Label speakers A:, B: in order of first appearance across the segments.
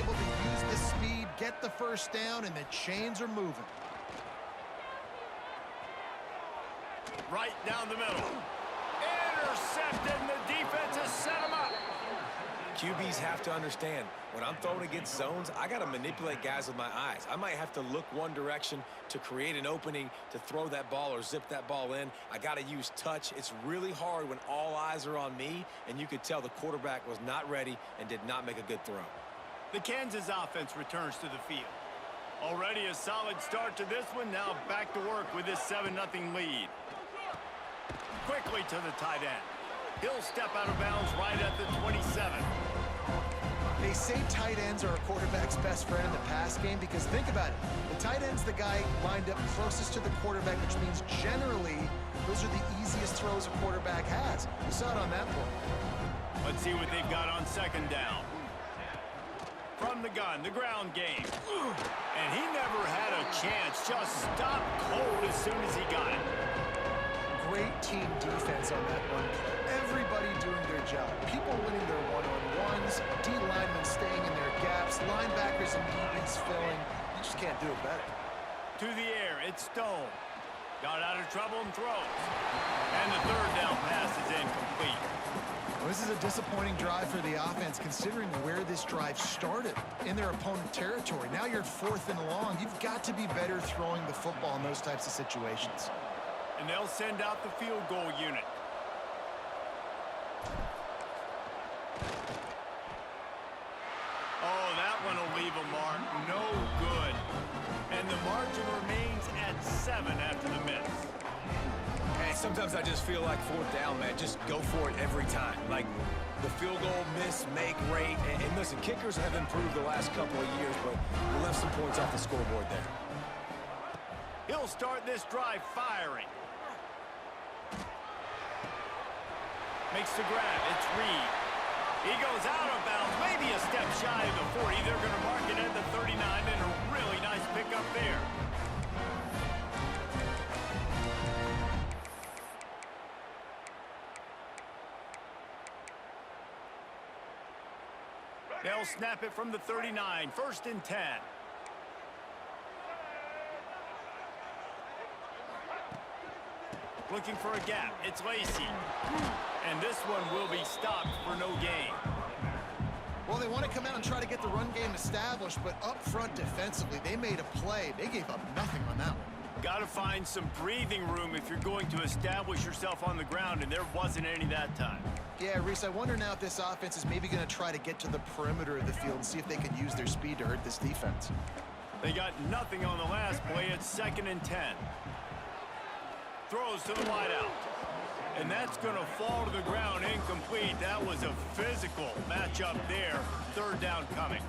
A: able to use the speed, get the first down, and the chains are moving.
B: Right down the middle. Intercepted, and the defense has set him up.
C: QBs have to understand, when I'm throwing against zones, I got to manipulate guys with my eyes. I might have to look one direction to create an opening to throw that ball or zip that ball in. I got to use touch. It's really hard when all eyes are on me, and you could tell the quarterback was not ready and did not make a good throw.
B: The Kansas offense returns to the field. Already a solid start to this one. Now back to work with this 7-0 lead. Quickly to the tight end. He'll step out of bounds right at the 27.
A: They say tight ends are a quarterback's best friend in the pass game because think about it. The tight end's the guy lined up closest to the quarterback, which means generally those are the easiest throws a quarterback has. You saw it on that play.
B: Let's see what they've got on second down. From the gun, the ground game. And he never had a chance. Just stopped cold as soon as he got it.
A: Great team defense on that one play. Everybody doing their job. People winning their one-on-ones, D-linemen staying in their gaps, linebackers and DBs filling. You just can't do it better.
B: To the air, it's Stone. Got out of trouble and throws. And the third down pass is incomplete.
A: Well, this is a disappointing drive for the offense considering where this drive started, in their opponent territory. Now you're at 4th and long. You've got to be better throwing the football in those types of situations.
B: And they'll send out the field goal unit. Oh, that one will leave a mark. No good. And the margin remains at 7 after the miss.
C: Hey, sometimes I just feel like 4th down, man. Just go for it every time. Like the field goal miss, make rate. And listen, kickers have improved the last couple of years, but we left some points off the scoreboard there.
B: He'll start this drive firing. Makes the grab. It's Reed. He goes out of bounds, maybe a step shy of the 40. They're going to mark it at the 39, and a really nice pickup there. They'll snap it from the 39, 1st and 10. Looking for a gap. It's Lacey. And this one will be stopped for no gain.
A: Well, they want to come out and try to get the run game established, but up front defensively, they made a play. They gave up nothing on that one.
B: Got to find some breathing room if you're going to establish yourself on the ground, and there wasn't any that time.
A: Yeah, Reese, I wonder now if this offense is maybe going to try to get to the perimeter of the field and see if they can use their speed to hurt this defense.
B: They got nothing on the last play. It's 2nd and 10. Throws to the wideout. And that's going to fall to the ground incomplete. That was a physical matchup there. 3rd down coming.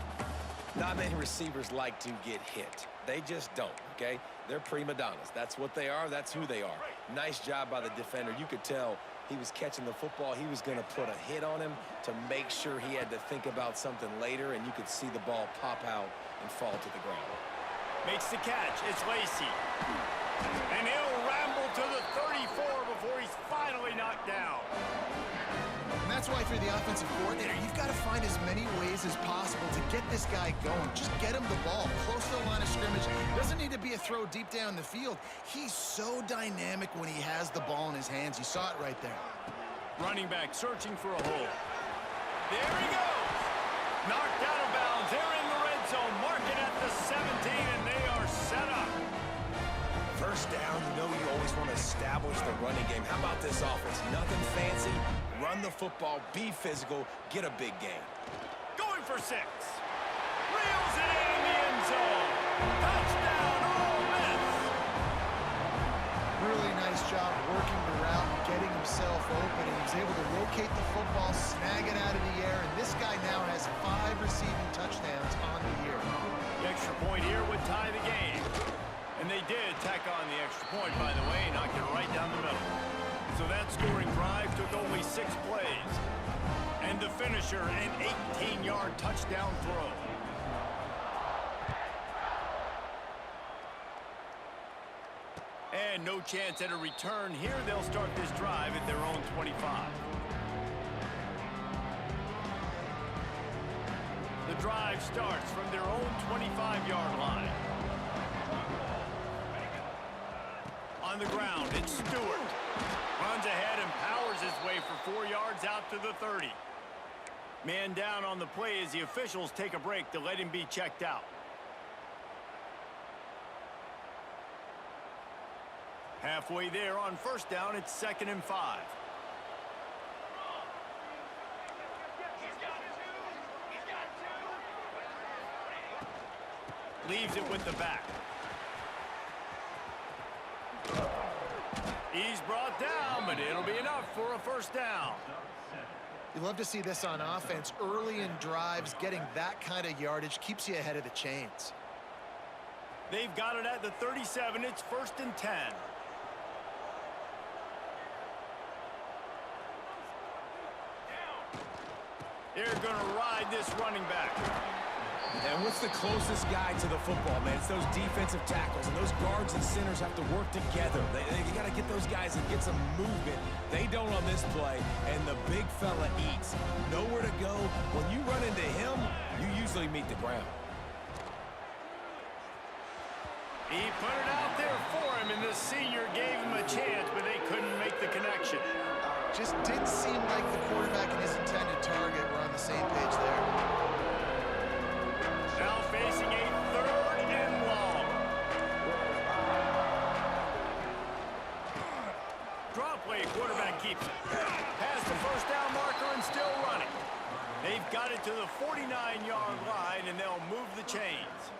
C: Not many receivers like to get hit. They just don't, okay? They're prima donnas. That's what they are. That's who they are. Nice job by the defender. You could tell he was catching the football. He was going to put a hit on him to make sure he had to think about something later, and you could see the ball pop out and fall to the ground.
B: Makes the catch. It's Lacey. And he'll ramble to the 34 before he's finally knocked down.
A: And that's why for the offensive coordinator, you've got to find as many ways as possible to get this guy going. Just get him the ball close to the line of scrimmage. Doesn't need to be a throw deep down the field. He's so dynamic when he has the ball in his hands. You saw it right there.
B: Running back searching for a hole. There he goes. Knocked out of bounds. They're in the red zone. Marking at the 17, and they are set up.
C: 1st down, you know you always want to establish the running game. How about this offense? Nothing fancy. Run the football, be physical, get a big gain.
B: Going for 6. Reels it in the end zone. Touchdown, Ole Miss.
A: Really nice job working the route and getting himself open. He was able to locate the football, snag it out of the air, and this guy now has 5 receiving touchdowns on the year.
B: The extra point here would tie the game. And they did tack on the extra point, by the way, knocked it right down the middle. So that scoring drive took only 6 plays. And the finisher, an 18-yard touchdown throw. And no chance at a return here. They'll start this drive at their own 25. The drive starts from their own 25-yard line. On the ground, it's Stewart. Runs ahead and powers his way for 4 yards out to the 30. Man down on the play as the officials take a break to let him be checked out. Halfway there on first down, it's 2nd and 5. Leaves it with the back. He's brought down, but it'll be enough for a first down.
A: You love to see this on offense. Early in drives, getting that kind of yardage keeps you ahead of the chains.
B: They've got it at the 37. It's 1st and 10. They're going to ride this running back.
C: And what's the closest guy to the football, man? It's those defensive tackles, and those guards and centers have to work together. You got to get those guys and get some movement. They don't on this play, and the big fella eats. Nowhere to go. When you run into him, you usually meet the ground.
B: He put it out there for him, and the senior gave him a chance, but they couldn't make the connection.
A: Just didn't seem like the quarterback and his intended target were on the same page there.
B: Now facing a 3rd and long. Draw play, quarterback keeps it. Past the first down marker and still running. They've got it to the 49-yard line, and they'll move the chains.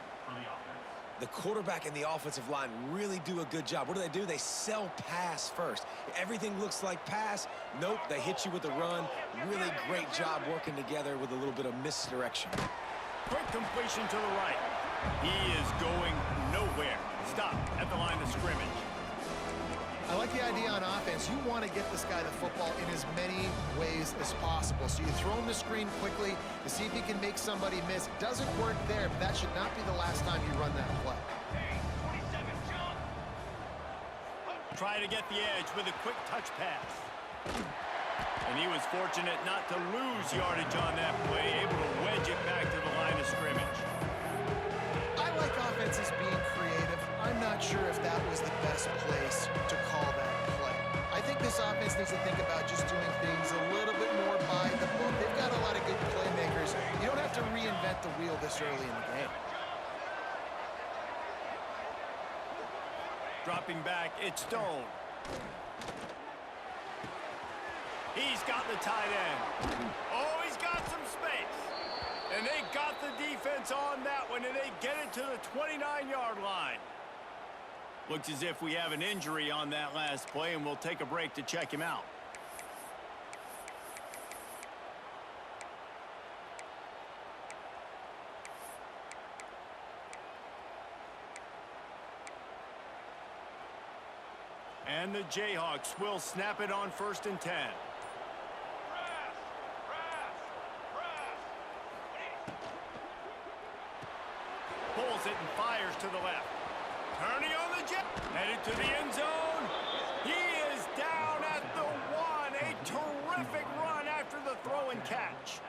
C: The quarterback and the offensive line really do a good job. What do? They sell pass first. Everything looks like pass. Nope, they hit you with a run. Really great job working together with a little bit of misdirection.
B: Quick completion to the right. He is going nowhere. Stop at the line of scrimmage.
A: I like the idea on offense. You want to get this guy the football in as many ways as possible. So you throw him the screen quickly to see if he can make somebody miss. It doesn't work there, but that should not be the last time you run that play.
B: Try to get the edge with a quick touch pass. And he was fortunate not to lose yardage on that play, able to wedge it back to the line of scrimmage.
A: I like offenses being creative. I'm not sure if that was the best place to call that play. I think this offense needs to think about just doing things a little bit more by the book. They've got a lot of good playmakers. You don't have to reinvent the wheel this early in the game.
B: Dropping back, it's Stone. He's got the tight end. Oh, he's got some space. And they got the defense on that one, and they get it to the 29-yard line. Looks as if we have an injury on that last play, and we'll take a break to check him out. And the Jayhawks will snap it on 1st and 10. Pulls it and fires to the left. Turning on the jet. Headed to the end zone. He is down at the 1. A terrific run after the throw and catch.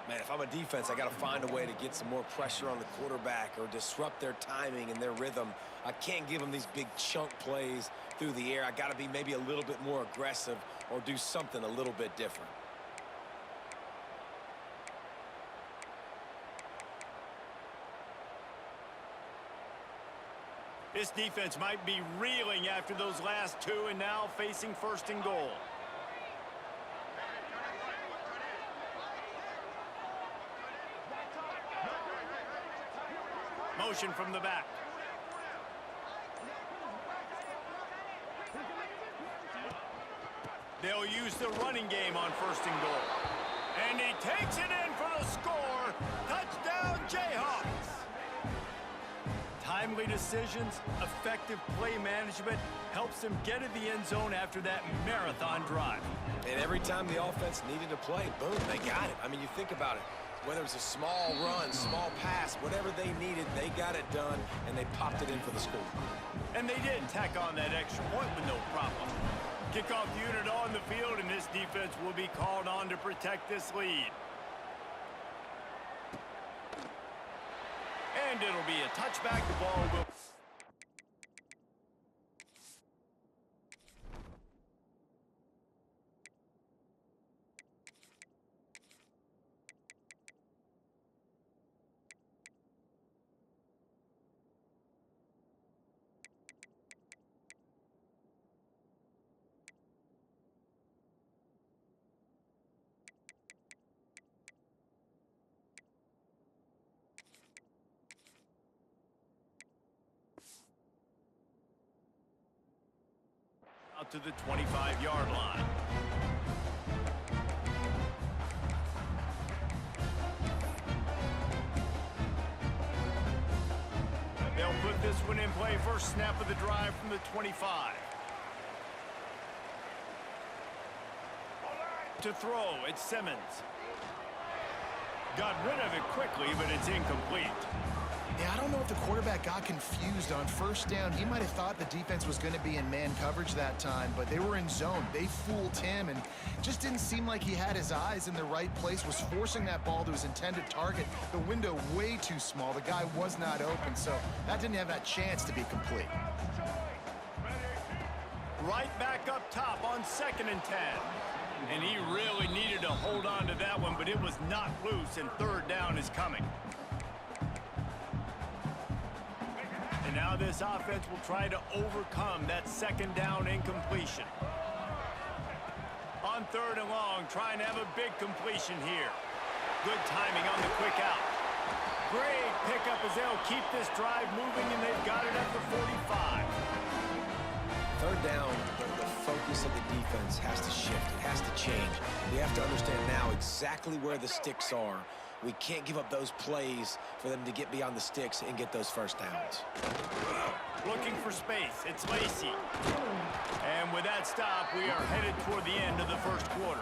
C: Man, if I'm a defense, I got to find a way to get some more pressure on the quarterback or disrupt their timing and their rhythm. I can't give them these big chunk plays through the air. I got to be maybe a little bit more aggressive or do something a little bit different.
B: This defense might be reeling after those last two and now facing 1st and goal. Motion from the back. They'll use the running game on 1st and goal. And he takes it in for the score. Touchdown, Jayhawks. Timely decisions, effective play management helps them get to the end zone after that marathon drive.
C: And every time the offense needed to play, boom, they got it. I mean, you think about it. Whether it was a small run, small pass, whatever they needed, they got it done, and they popped it in for the score.
B: And they did tack on that extra point with no problem. Kickoff unit on the field, and this defense will be called on to protect this lead. and it'll be a touchback. The ball will... out to the 25-yard line. They'll put this one in play. First snap of the drive from the 25. To throw, it's Simmons. Got rid of it quickly, but it's incomplete.
A: Yeah, I don't know if the quarterback got confused on first down. He might have thought the defense was going to be in man coverage that time, but they were in zone. They fooled him and just didn't seem like he had his eyes in the right place, was forcing that ball to his intended target. The window way too small. The guy was not open, so that didn't have that chance to be complete.
B: Right back up top on 2nd and 10. And he really needed to hold on to that one, but it was not loose, and 3rd down is coming. And now this offense will try to overcome that 2nd down incompletion. On 3rd and long, trying to have a big completion here. Good timing on the quick out. Great pickup as they'll keep this drive moving, and they've got it at the 45.
C: 3rd down, the focus of the defense has to shift. It has to change. We have to understand now exactly where the sticks are. We can't give up those plays for them to get beyond the sticks and get those first downs.
B: Looking for space. It's Lacey. And with that stop, we are headed toward the end of the first quarter.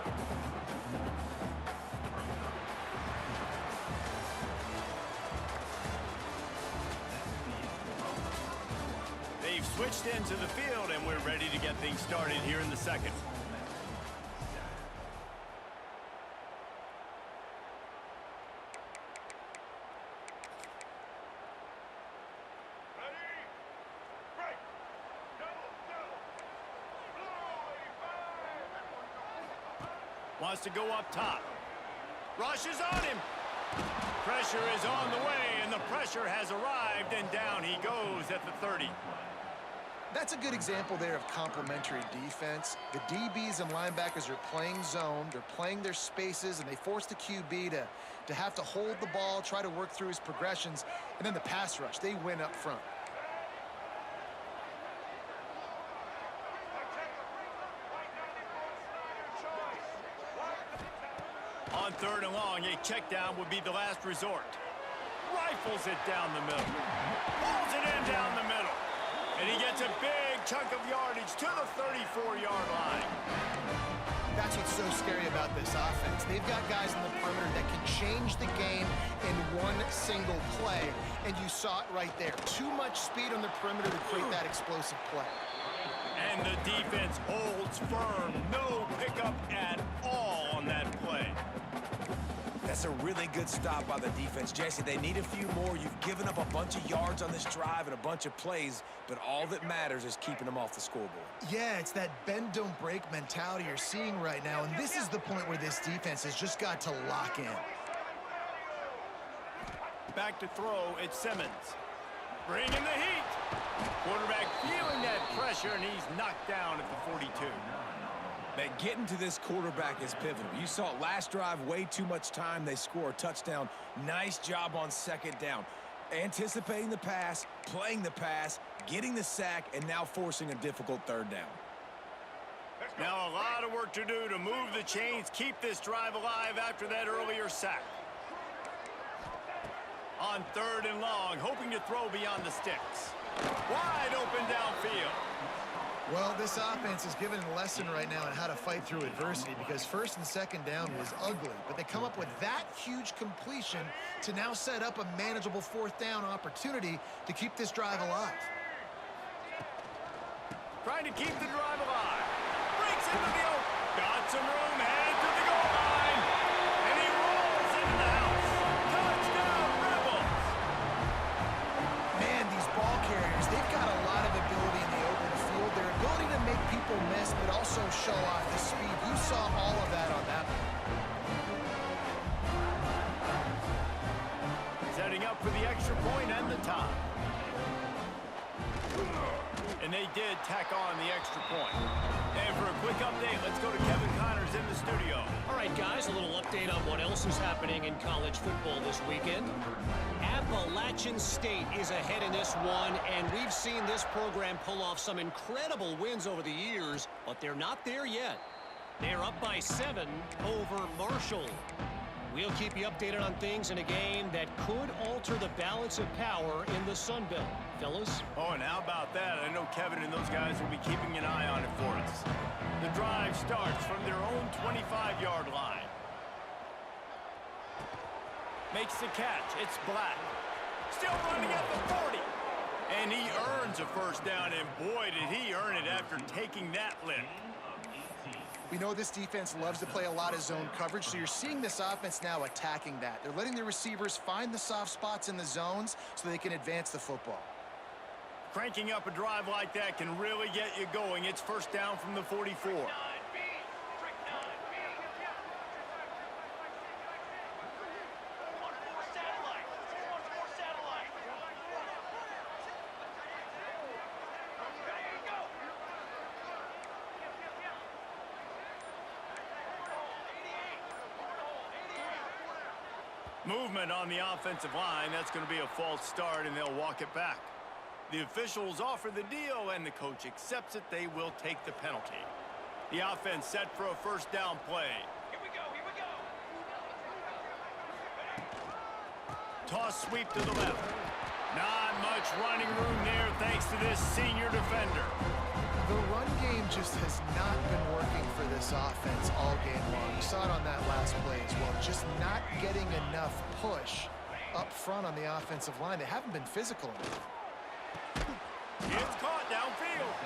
B: They've switched into the field, and we're ready to get things started here in the second. Wants to go up top. Rush is on him. Pressure is on the way, and the pressure has arrived, and down he goes at the 30.
A: That's a good example there of complementary defense. The DBs and linebackers are playing zone, they're playing their spaces, and they force the QB to have to hold the ball, try to work through his progressions, and then the pass rush, they win up front.
B: On 3rd and long, a check down would be the last resort. Rifles it down the middle. Pulls it in down the middle. And he gets a big chunk of yardage to the 34-yard line.
A: That's what's so scary about this offense. They've got guys in the perimeter that can change the game in one single play. And you saw it right there. Too much speed on the perimeter to create that explosive play.
B: And the defense holds firm. No pickup at all on that play.
C: That's a really good stop by the defense, Jesse. They need a few more. You've given up a bunch of yards on this drive and a bunch of plays, but all that matters is keeping them off the scoreboard.
A: Yeah, it's that bend, don't break mentality you're seeing right now, and this is the point where this defense has just got to lock in.
B: Back to throw, it's Simmons. Bringing the heat. Quarterback feeling that pressure, and he's knocked down at the 42.
C: Man, getting to this quarterback is pivotal. You saw it last drive, way too much time. They score a touchdown. Nice job on 2nd down. Anticipating the pass, playing the pass, getting the sack, and now forcing a difficult 3rd down.
B: Now a lot of work to do to move the chains, keep this drive alive after that earlier sack. On 3rd and long, hoping to throw beyond the sticks. Wide open downfield.
A: Well, this offense is given a lesson right now on how to fight through adversity because 1st and 2nd down was ugly, but they come up with that huge completion to now set up a manageable 4th down opportunity to keep this drive alive.
B: Trying to keep the drive alive. Breaks into the open. Got some room, headed to the goal line. And he rolls into the house. Touchdown, Rebels. setting up for the extra point and the tie. And they did tack on the extra point. And for a quick update, let's go to Kevin Connors in the studio.
D: All right, guys, a little update on what else is happening in college football this weekend. Appalachian State is ahead in this one, and we've seen this program pull off some incredible wins over the years, but they're not there yet. They're up by 7 over Marshall. We'll keep you updated on things in a game that could alter the balance of power in the Sun Belt. Fellas?
B: Oh, and how about that? I know Kevin and those guys will be keeping an eye on it for us. The drive starts from their own 25-yard line. Makes the catch. It's Black. Still running at the 40. And he earns a first down, and boy, did he earn it after taking that lift.
A: We know this defense loves to play a lot of zone coverage, so you're seeing this offense now attacking that. They're letting their receivers find the soft spots in the zones so they can advance the football.
B: Cranking up a drive like that can really get you going. It's first down from the 44. Movement on the offensive line. That's going to be a false start, and they'll walk it back. The officials offer the deal, and the coach accepts it. They will take the penalty. The offense set for a first down play. Here we go, here we go. Toss sweep to the left. Not much running room there thanks to this senior defender.
A: The run game just has not been working for this offense all game long. You saw it on that last play as well. Just not getting enough push up front on the offensive line. They haven't been physical enough.
B: It's caught downfield.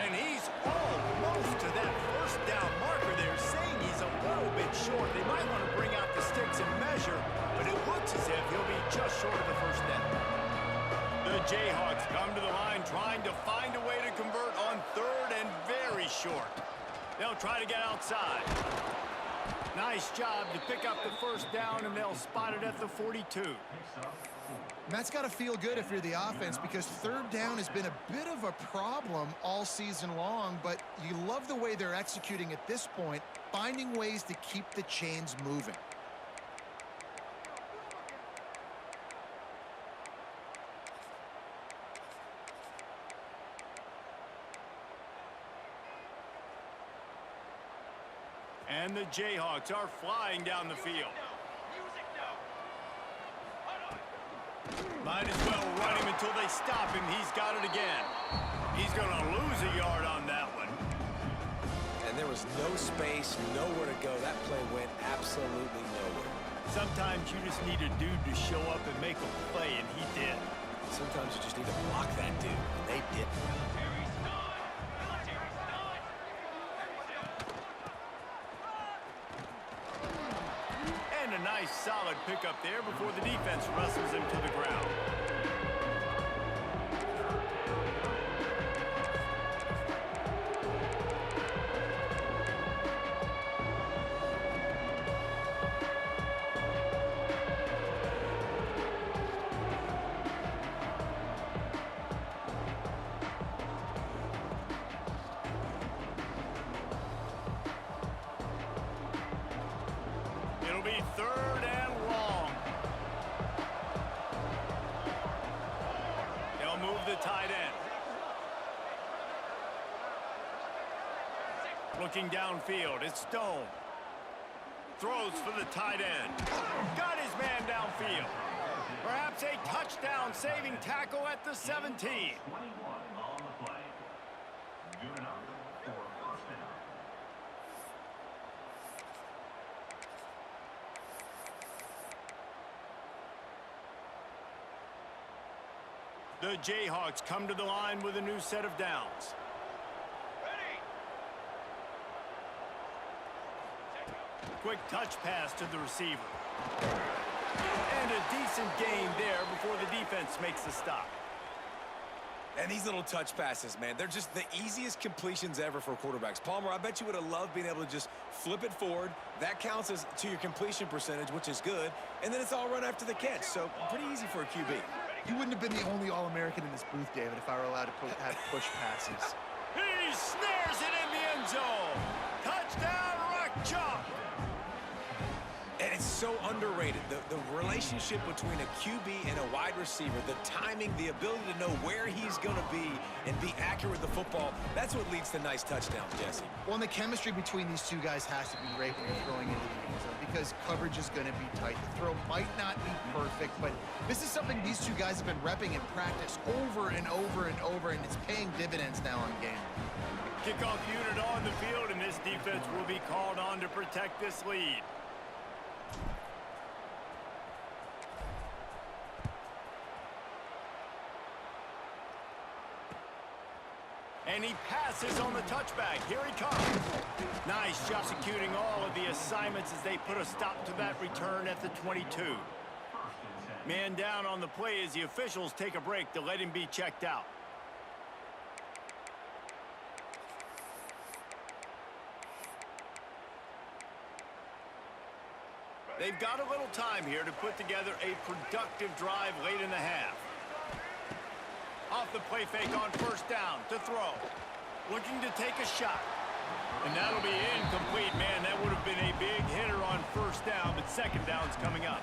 B: And he's almost to that first down marker there, saying he's a little bit short. They might want to bring out the sticks and measure, but it looks as if he'll be just short of the first down. The Jayhawks come to the line trying to find a way to convert on third and very short. They'll try to get outside. Nice job to pick up the first down, and they'll spot it at the 42.
A: And that's got to feel good if you're the offense, because third down has been a bit of a problem all season long, but you love the way they're executing at this point, finding ways to keep the chains moving.
B: And the Jayhawks are flying down the field. Might as well run him until they stop him. He's got it again. He's going to lose a yard on that one.
C: And there was no space, nowhere to go. That play went absolutely nowhere.
B: Sometimes you just need a dude to show up and make a play, and he did.
C: Sometimes you just need to block that dude, and they didn't.
B: And a nice solid pickup there before the defense wrestles him to the ground. It'll be third and long. They'll move the tight end. Looking downfield, it's Stone. Throws for the tight end. Got his man downfield. Perhaps a touchdown saving tackle at the 17. The Jayhawks come to the line with a new set of downs. Quick touch pass to the receiver. And a decent gain there before the defense makes the stop.
C: And these little touch passes, man, they're just the easiest completions ever for quarterbacks. Palmer, I bet you would have loved being able to just flip it forward. That counts as to your completion percentage, which is good. And then it's all run after the catch. So pretty easy for a QB.
A: You wouldn't have been the only All-American in this booth, David, if I were allowed to have push passes.
B: He snares it in the end zone. Touchdown, Rock Chalk.
C: And it's so underrated. The relationship between a QB and a wide receiver, the timing, the ability to know where he's going to be and be accurate with the football, that's what leads to nice touchdowns, Jesse.
A: Well, and the chemistry between these two guys has to be great when you're throwing into the end zone because coverage is going to be tight. The throw might not be perfect, but this is something these two guys have been repping in practice over and over and over, and it's paying dividends now on game.
B: Kickoff unit on the field, and this defense will be called on to protect this lead. And he passes on the touchback. Here he comes. Nice job executing all of the assignments as they put a stop to that return at the 22. Man down on the play as the officials take a break to let him be checked out. They've got a little time here to put together a productive drive late in the half. Off the play fake on first down to throw. Looking to take a shot. And that'll be incomplete, man. That would have been a big hitter on first down, but second down's coming up.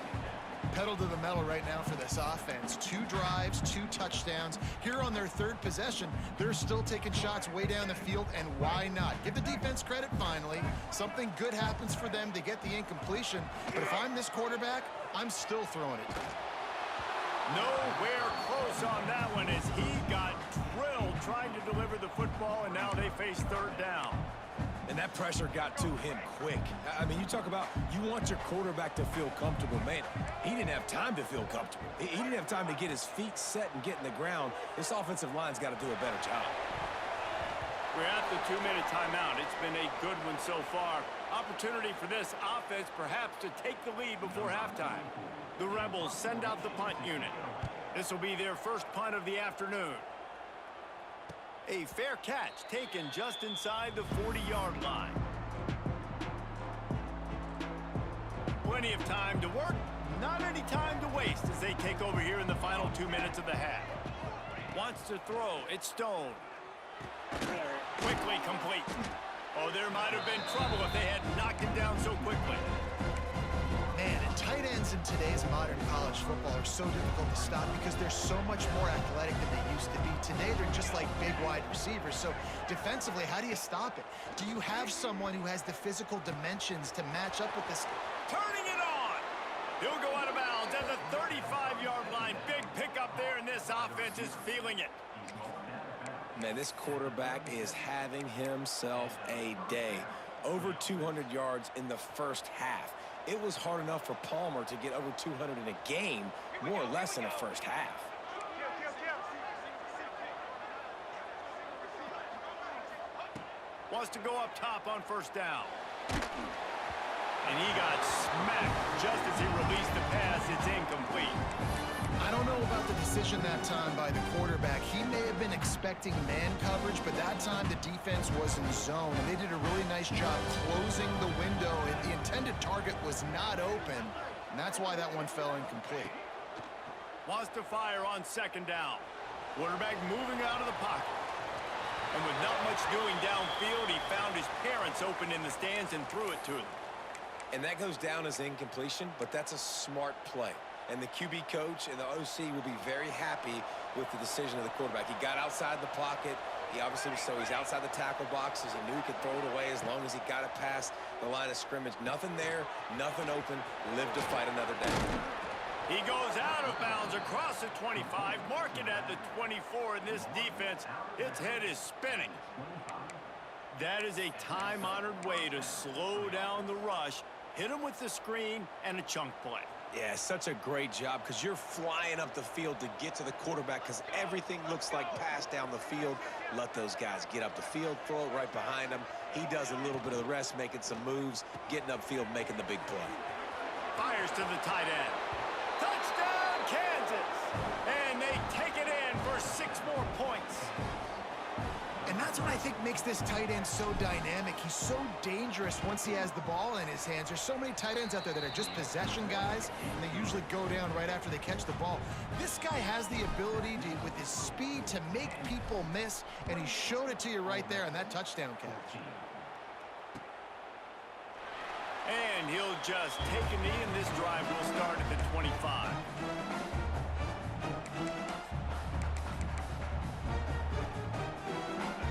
A: Pedal to the metal right now for this offense. 2 drives, 2 touchdowns. Here on their 3rd possession, they're still taking shots way down the field, and why not? Give the defense credit finally. Something good happens for them to get the incompletion, but if I'm this quarterback, I'm still throwing it.
B: Nowhere close on that one as he got drilled trying to deliver the football, and now they face 3rd down.
C: And that pressure got to him quick. I mean, you talk about you want your quarterback to feel comfortable. Man, he didn't have time to feel comfortable. He didn't have time to get his feet set and get in the ground. This offensive line's got to do a better job.
B: We're at the 2-minute timeout. It's been a good one so far. Opportunity for this offense perhaps to take the lead before halftime. The Rebels send out the punt unit. This will be their first punt of the afternoon. A fair catch taken just inside the 40-yard line. Plenty of time to work, not any time to waste as they take over here in the final 2 minutes of the half. Wants to throw, it's Stone. Quickly complete. Oh, there might have been trouble if they had knocked him down so quickly.
A: Man, and tight ends in today's modern college football are so difficult to stop because they're so much more athletic than they used to be. Today, they're just like big wide receivers. So defensively, how do you stop it? Do you have someone who has the physical dimensions to match up with this?
B: Turning it on. He'll go out of bounds at the 35-yard line. Big pickup there, and this offense is feeling it.
C: Man, this quarterback is having himself a day. Over 200 yards in the first half. It was hard enough for Palmer to get over 200 in a game, more or less in the first half.
B: Wants to go up top on first down. And he got smacked just as he released the pass. It's incomplete.
A: I don't know about the decision that time by the quarterback. He may have been expecting man coverage, but that time the defense was in zone, and they did a really nice job closing the window. The intended target was not open, and that's why that one fell incomplete.
B: Wants to fire on second down. Quarterback moving out of the pocket. And with not much doing downfield, he found his parents open in the stands and threw it to them.
C: And that goes down as incompletion, but that's a smart play. And the QB coach and the OC will be very happy with the decision of the quarterback. He got outside the pocket. He obviously was, so he's outside the tackle boxes. He knew he could throw it away as long as he got it past the line of scrimmage. Nothing there, nothing open. Live to fight another day.
B: He goes out of bounds across the 25, mark it at the 24, and this defense, its head is spinning. That is a time-honored way to slow down the rush, hit him with the screen, and a chunk play.
C: Yeah, such a great job because you're flying up the field to get to the quarterback because everything looks like pass down the field. Let those guys get up the field, throw it right behind him. He does a little bit of the rest, making some moves, getting upfield, making the big play.
B: Fires to the tight end. Touchdown, Kansas! And they take it in for 6 more points.
A: that's what I think makes this tight end so dynamic. He's so dangerous once he has the ball in his hands. There's so many tight ends out there that are just possession guys, and they usually go down right after they catch the ball. This guy has the ability to, with his speed, to make people miss, and he showed it to you right there on that touchdown catch.
B: And he'll just take a knee, and this drive will start at the 25.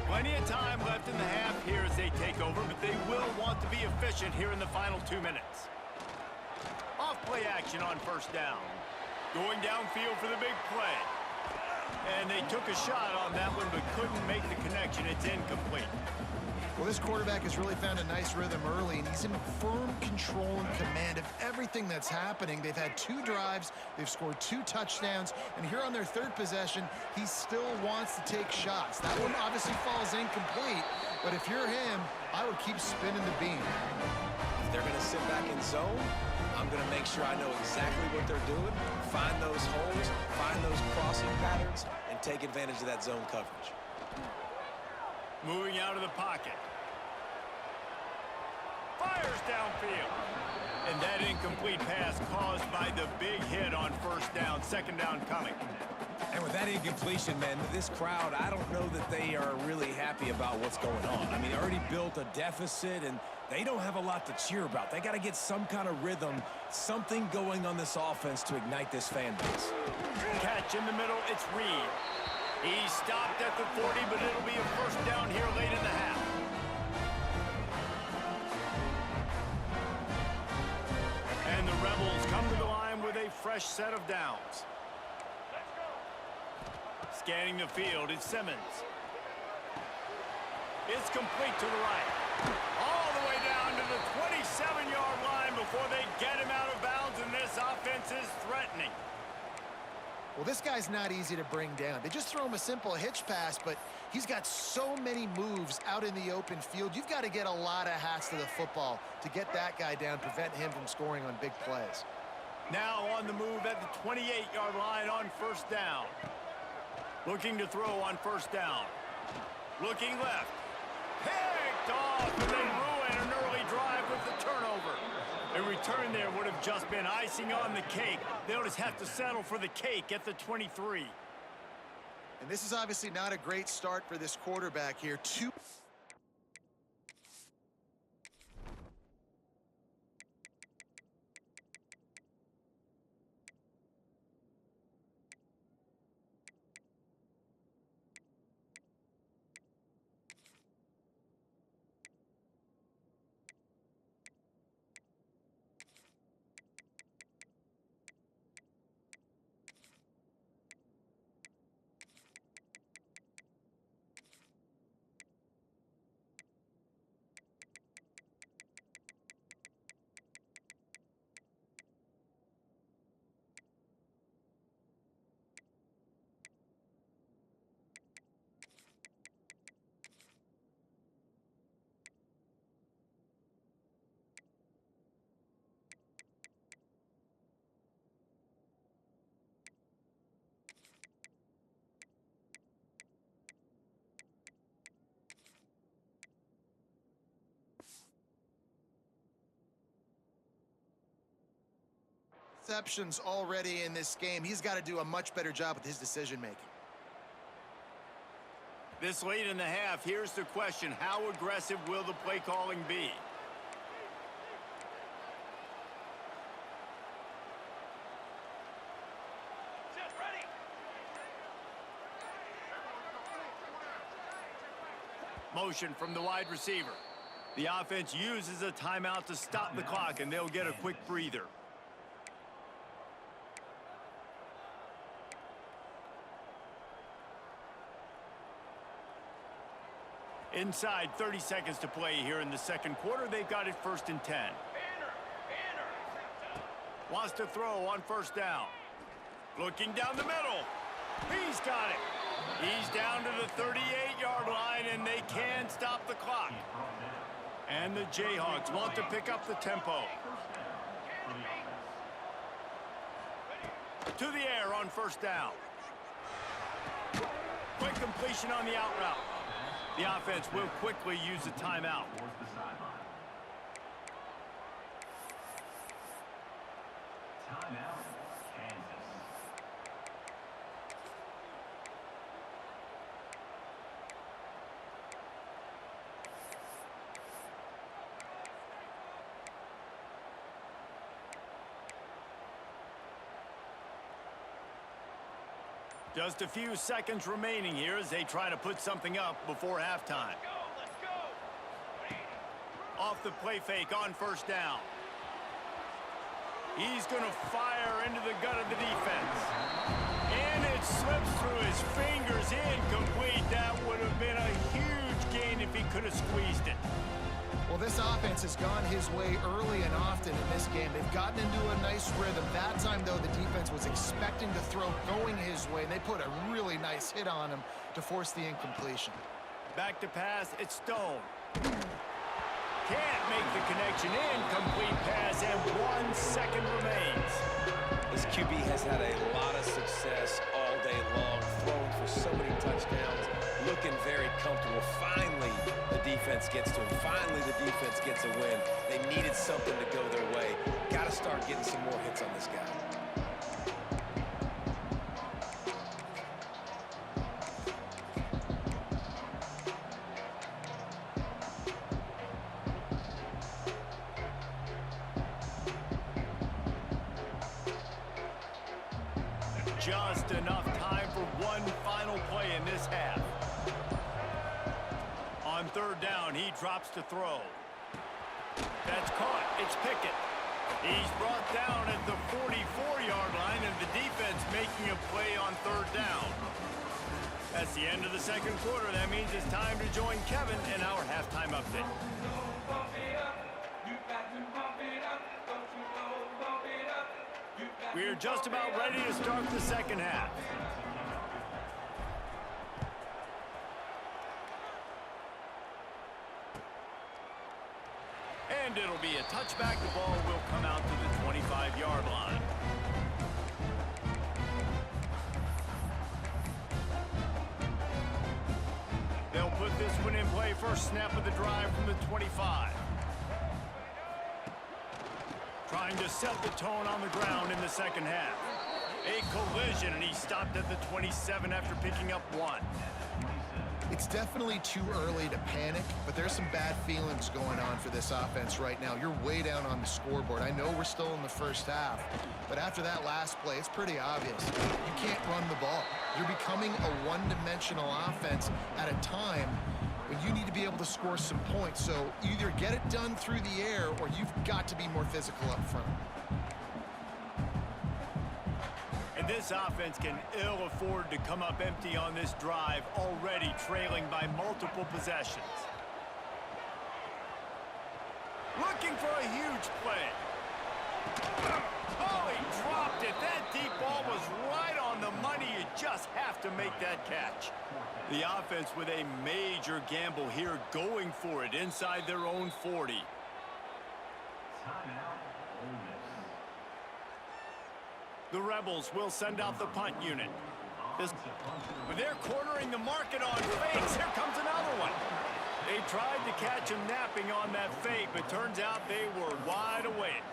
B: Plenty of time left in the half here as they take over, but they will want to be efficient here in the final 2 minutes. Off-play action on first down. Going downfield for the big play. And they took a shot on that one, but couldn't make the connection. It's incomplete.
A: Well, this quarterback has really found a nice rhythm early, and he's in firm control and command of everything that's happening. They've had 2 drives, they've scored 2 touchdowns, and here on their 3rd possession, he still wants to take shots. That one obviously falls incomplete, but if you're him, I would keep spinning the beam.
C: If they're going to sit back in zone, I'm going to make sure I know exactly what they're doing, find those holes, find those crossing patterns, and take advantage of that zone coverage.
B: Moving out of the pocket. Fires downfield. And that incomplete pass caused by the big hit on first down. 2nd down coming.
C: And with that incompletion, man, this crowd, I don't know that they are really happy about what's going on. I mean, they already built a deficit, and they don't have a lot to cheer about. They got to get some kind of rhythm, something going on this offense to ignite this fan base.
B: Catch in the middle. It's Reed. He stopped at the 40, but it'll be a first down here late in the half. And the Rebels come to the line with a fresh set of downs. Scanning the field, it's Simmons. It's complete to the right. All the way down to the 27-yard line before they get him out of bounds, and this offense is threatening.
A: Well, this guy's not easy to bring down. They just throw him a simple hitch pass, but he's got so many moves out in the open field. You've got to get a lot of hats to the football to get that guy down, prevent him from scoring on big plays.
B: Now on the move at the 28-yard line on first down. Looking to throw on first down. Looking left. Picked off, and they ruin an early drive with the turnover. A return there would have just been icing on the cake. They'll just have to settle for the cake at the 23.
A: And this is obviously not a great start for this quarterback here. Interceptions already in this game. He's got to do a much better job with his decision-making.
B: This late in the half, here's the question. How aggressive will the play calling be? Motion from the wide receiver. The offense uses a timeout to stop the clock, and they'll get a quick breather. Inside 30 seconds to play here in the 2nd quarter. They've got it 1st and 10. Wants to throw on first down. Looking down the middle. He's got it. He's down to the 38-yard line, and they can stop the clock. And the Jayhawks want to pick up the tempo. To the air on first down. Quick completion on the out route. The offense will quickly use a timeout. Just a few seconds remaining here as they try to put something up before halftime.
E: Let's go.
B: Off the play fake on first down. He's going to fire into the gut of the defense. And it slips through his fingers, incomplete. That would have been a huge gain if he could have squeezed it.
A: Well, this offense has gone his way early and often in this game. They've gotten into a nice rhythm. That time, though, the defense was expecting to throw going his way, and they put a really nice hit on him to force the incompletion.
B: Back to pass, it's Stone. Can't make the connection. Incomplete pass, and 1 second remains.
C: This QB has had a lot of success all day long, throwing for so many touchdowns, looking very comfortable. Finally, the defense gets to him. Finally, the defense gets a win. They needed something to go their way. Got to start getting some more hits on this guy.
B: Just enough time for one final play in this half. On third down, he drops to throw. That's caught. It's Pickett. He's brought down at the 44-yard line, and the defense making a play on third down. That's the end of the second quarter. That means it's time to join Kevin in our halftime update. We are just about ready to start the second half. And it'll be a touchback. The ball will come out to the 25-yard line. They'll put this one in play. First snap of the drive from the 25. Trying to set the tone on the ground in the second half. A collision, and he stopped at the 27 after picking up 1.
A: It's definitely too early to panic, but there's some bad feelings going on for this offense right now. You're way down on the scoreboard. I know we're still in the first half, but after that last play, it's pretty obvious. You can't run the ball. You're becoming a one-dimensional offense at a time when you need to be able to score some points. So either get it done through the air or you've got to be more physical up front.
B: And this offense can ill afford to come up empty on this drive, already trailing by multiple possessions. Looking for a huge play. Oh, he dropped it. That deep ball was right on the money. You just have to make that catch. The offense with a major gamble here, going for it inside their own 40. The Rebels will send out the punt unit. They're cornering the market on fakes. Here comes another one. They tried to catch him napping on that fake, but turns out they were wide awake.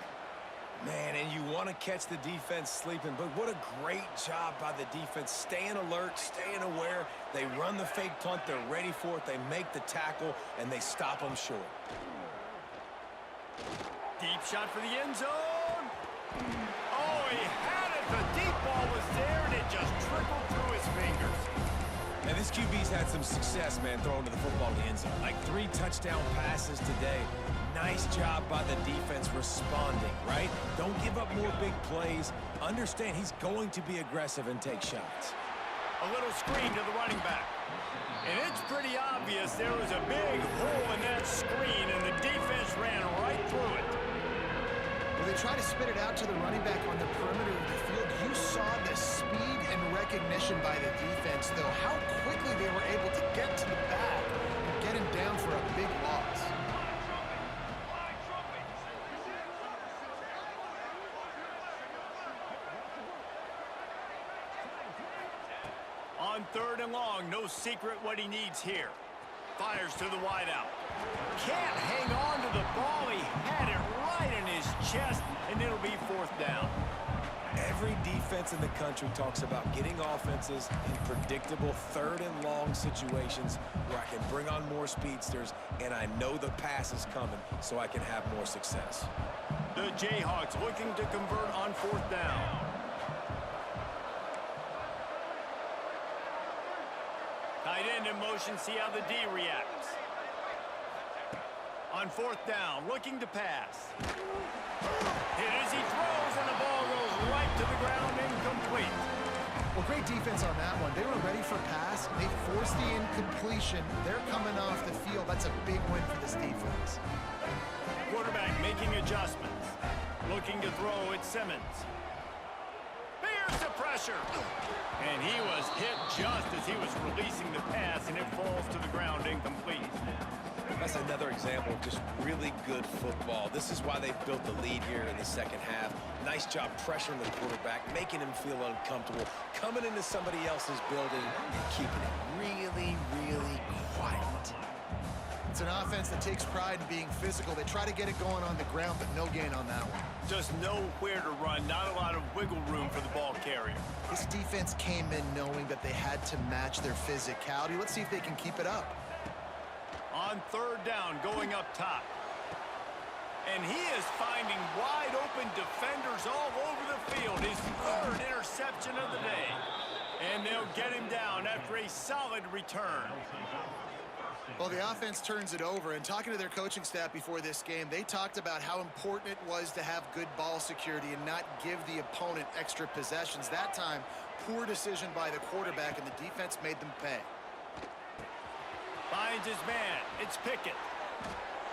C: Man, and you want to catch the defense sleeping, but what a great job by the defense. Staying alert, staying aware. They run the fake punt. They're ready for it. They make the tackle, and they stop them short.
B: Deep shot for the end zone. Oh, he had it. The deep ball was there, and it just trickled through his fingers.
C: And this QB's had some success, man, throwing to the football in the end zone. Like 3 touchdown passes today. Nice job by the defense responding, right? Don't give up more big plays. Understand he's going to be aggressive and take shots.
B: A little screen to the running back. And it's pretty obvious there was a big hole in that screen, and the defense ran right through it.
A: Well, they try to spit it out to the running back on the perimeter of the field. You saw the speed and recognition by the defense, though. How quickly they were able to get to the back and get him down for a big loss.
B: On third and long, no secret what he needs here. Fires to the wideout. Can't hang on to the ball. He had it right in his chest, and it'll be 4th down.
C: Every defense in the country talks about getting offenses in predictable 3rd and long situations where I can bring on more speedsters and I know the pass is coming so I can have more success.
B: The Jayhawks looking to convert on 4th down. Tight end in motion, see how the D reacts. On 4th down, looking to pass. Hit as he throws, and the ball goes right to the ground, incomplete.
A: Well, great defense on that one. They were ready for pass. They forced the incompletion. They're coming off the field. That's a big win for this defense.
B: Quarterback making adjustments. Looking to throw, it's Simmons. Here's the pressure. And he was hit just as he was releasing the pass, and it falls to the ground incomplete.
C: That's another example of just really good football. This is why they built the lead here in the 2nd half. Nice job pressuring the quarterback, making him feel uncomfortable, coming into somebody else's building and keeping it really, really quiet.
A: It's an offense that takes pride in being physical. They try to get it going on the ground, but no gain on that one.
B: Just nowhere to run, not a lot of wiggle room for the ball carrier.
A: This defense came in knowing that they had to match their physicality. Let's see if they can keep it up.
B: On 3rd down, going up top. And he is finding wide open defenders all over the field. His 3rd interception of the day. And they'll get him down after a solid return.
A: Well, the offense turns it over, and talking to their coaching staff before this game, they talked about how important it was to have good ball security and not give the opponent extra possessions. That time, poor decision by the quarterback, and the defense made them pay.
B: Finds his man. It's Pickett.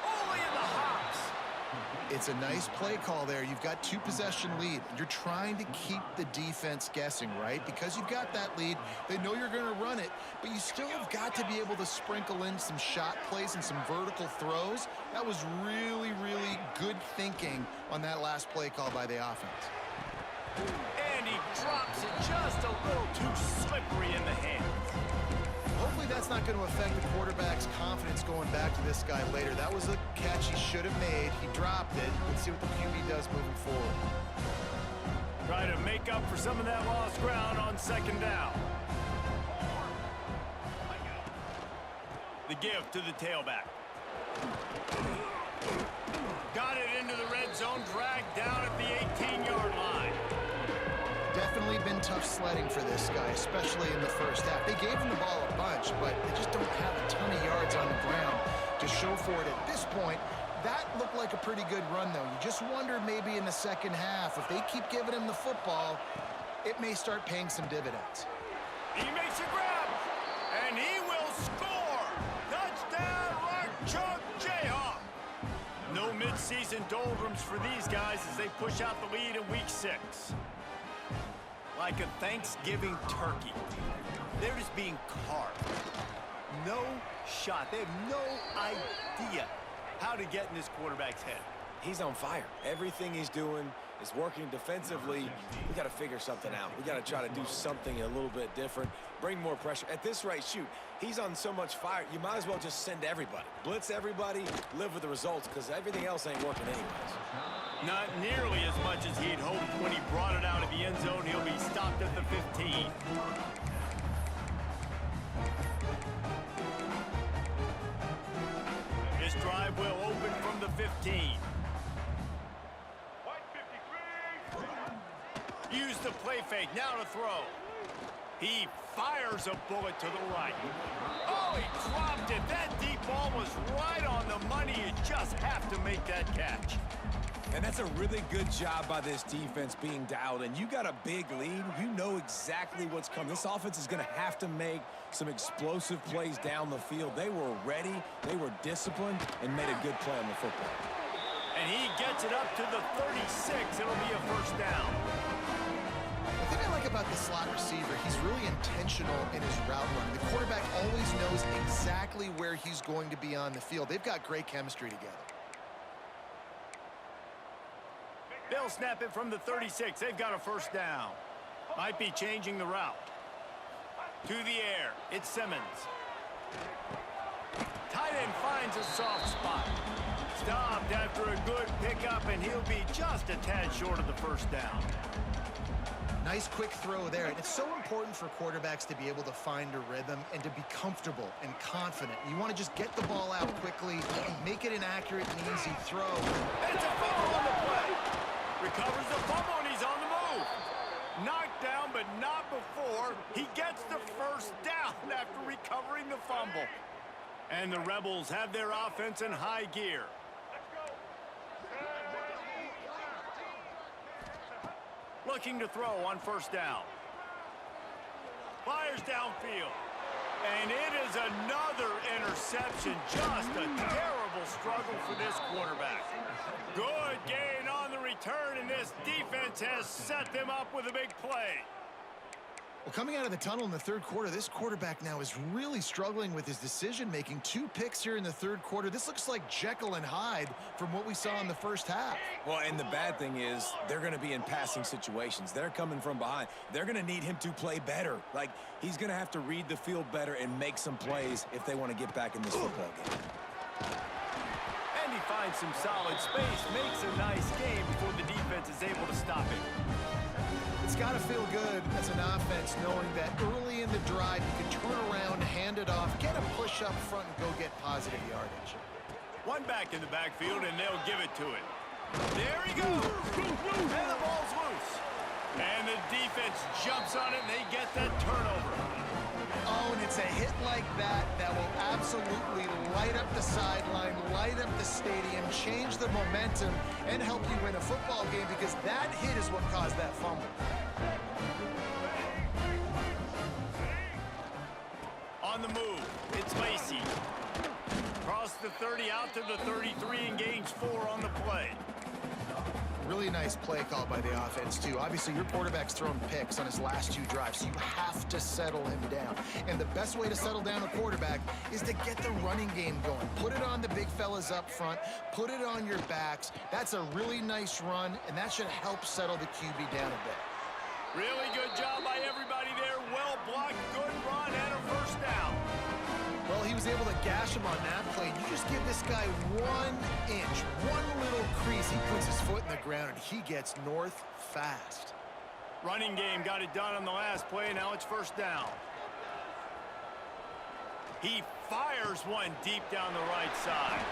B: Only in the hops.
A: It's a nice play call there. You've got 2-possession lead. You're trying to keep the defense guessing, right? Because you've got that lead, they know you're going to run it, but you still have got to be able to sprinkle in some shot plays and some vertical throws. That was really, really good thinking on that last play call by the offense.
B: And he drops it just a little too slippery in the hands.
A: Hopefully that's not going to affect the quarterback's confidence going back to this guy later. That was a catch he should have made. He dropped it. Let's see what the QB does moving forward.
B: Try to make up for some of that lost ground on 2nd down. The give to the tailback. Got it into the red zone, dragged down at the 18-yard line.
A: Definitely been tough sledding for this guy, especially in the 1st half. They gave him the ball a bunch, but they just don't have a ton of yards on the ground to show for it at this point. That looked like a pretty good run, though. You just wonder maybe in the 2nd half, if they keep giving him the football, it may start paying some dividends.
B: He makes a grab, and he will score. Touchdown, Rock Chalk Jayhawk. No midseason doldrums for these guys as they push out the lead in Week 6. Like a Thanksgiving turkey. They're just being carved. No shot. They have no idea how to get in this quarterback's head.
C: He's on fire. Everything he's doing is working defensively. We got to figure something out. We got to try to do something a little bit different. Bring more pressure. At this rate, shoot, he's on so much fire, you might as well just send everybody. Blitz everybody, live with the results, because everything else ain't working anyways.
B: Not nearly as much as he'd hoped when he brought it out of the end zone. He'll be stopped at the 15. This drive will open from the 15. Use the play fake, now to throw. He fires a bullet to the right. Oh, he dropped it. That deep ball was right on the money. You just have to make that catch.
C: And that's a really good job by this defense being dialed in. You got a big lead. You know exactly what's coming. This offense is going to have to make some explosive plays down the field. They were ready, they were disciplined, and made a good play on the football.
B: And he gets it up to the 36. It'll be a 1st down.
A: The thing I like about the slot receiver, he's really intentional in his route running. The quarterback always knows exactly where he's going to be on the field. They've got great chemistry together.
B: They'll snap it from the 36. They've got a 1st down. Might be changing the route. To the air. It's Simmons. Tight end finds a soft spot. Stopped after a good pickup, and he'll be just a tad short of the first down.
A: Nice quick throw there. And it's so important for quarterbacks to be able to find a rhythm and to be comfortable and confident. You want to just get the ball out quickly, make it an accurate and easy throw.
B: It's a fumble on the play. Recovers the fumble, and he's on the move. Knocked down, but not before. He gets the first down after recovering the fumble. And the Rebels have their offense in high gear. Looking to throw on first down. Fires downfield. And it is another interception. Just a terrible struggle for this quarterback. Good gain on the return, and this defense has set them up with a big play.
A: Well, coming out of the tunnel in the third quarter, this quarterback now is really struggling with his decision-making. 2 picks here in the third quarter. This looks like Jekyll and Hyde from what we saw in the first half.
C: Well, and the bad thing is they're going to be in passing situations. They're coming from behind. They're going to need him to play better. Like, he's going to have to read the field better and make some plays if they want to get back in this football game.
B: And he finds some solid space, makes a nice game before the defense is able to stop him.
A: It's got to feel good as an offense knowing that early in the drive you can turn around, hand it off, get a push up front, and go get positive yardage.
B: One back in the backfield, and they'll give it to him. There he goes. And the ball's loose. And the defense jumps on it, and they get that turnover.
A: Oh, and it's a hit like that that will absolutely light up the sideline, light up the stadium, change the momentum, and help you win a football game, because that hit is what caused that fumble.
B: On the move, it's Lacey. Across the 30 out to the 33 and gains 4 on the play.
A: Really nice play call by the offense, too. Obviously, your quarterback's thrown picks on his last 2 drives, so you have to settle him down. And the best way to settle down a quarterback is to get the running game going. Put it on the big fellas up front. Put it on your backs. That's a really nice run, and that should help settle the QB down a bit.
B: Really good job by everybody there. Well blocked, good run, and a first down.
A: Well, he was able to gash him on that play. You just give this guy 1 inch, one little crease. He puts his foot in the ground, and he gets north fast.
B: Running game got it done on the last play. Now it's first down. He fires one deep down the right side.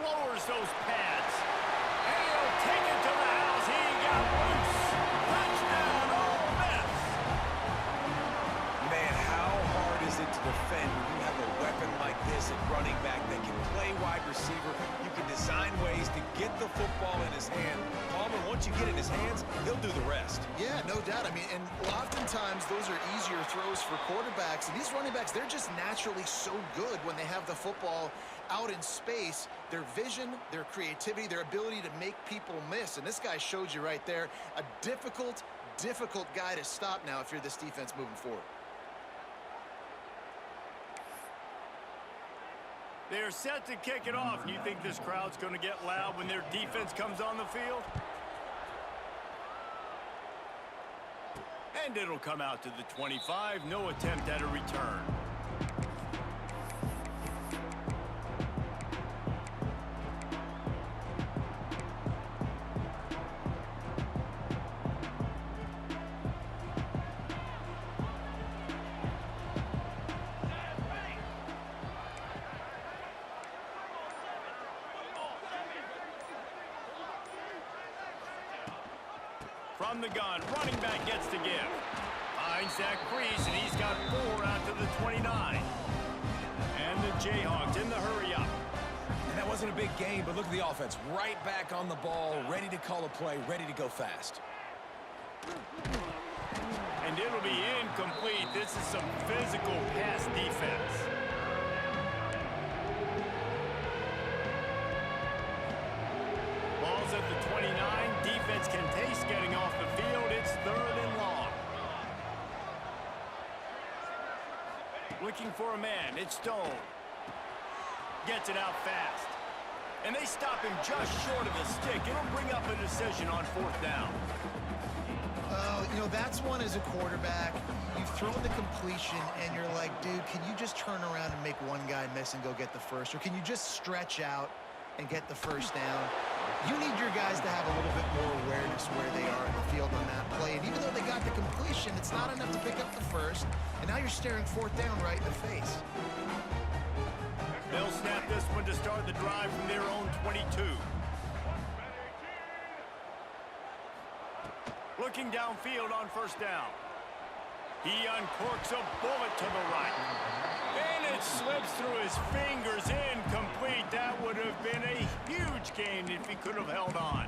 B: Lowers those pads. And he'll take it to the house. He got loose. Touchdown, Ole Miss.
C: Man, how hard is it to defend when you have a weapon like this at running back that can play wide receiver? You can design ways to get the football in his hand. Palmer, once you get it in his hands, he'll do the rest.
A: Yeah, no doubt. I mean, and oftentimes those are easier throws for quarterbacks. And these running backs, they're just naturally so good when they have the football out in space. Their vision, their creativity, their ability to make people miss. And this guy showed you right there, a difficult guy to stop now if you're this defense moving forward.
B: They're set to kick it off. You think this crowd's going to get loud when their defense comes on the field? And it'll come out to the 25. No attempt at a return. From the gun, running back gets to give. Finds that crease, and he's got 4 out to the 29. And the Jayhawks in the hurry up.
C: And that wasn't a big game, but look at the offense. Right back on the ball, ready to call a play, ready to go fast.
B: And it'll be incomplete. This is some physical pass defense. Ball's at the 29. Defense can taste getting off the field. It's 3rd and long. Looking for a man. It's Stone. Gets it out fast. And they stop him just short of the stick. It'll bring up a decision on 4th down.
A: Well, You know, that's one as a quarterback. You've thrown the completion, and you're like, dude, can you just turn around and make one guy miss and go get the first? Or can you just stretch out and get the first down? You need your guys to have a little bit more awareness where they are in the field on that play. And even though they got the completion, it's not enough to pick up the first. And now you're staring fourth down right in the face.
B: They'll snap this one to start the drive from their own 22. Looking downfield on first down. He uncorks a bullet to the right. And it slips through his fingers, incomplete. That would have been a huge gain if he could have held on.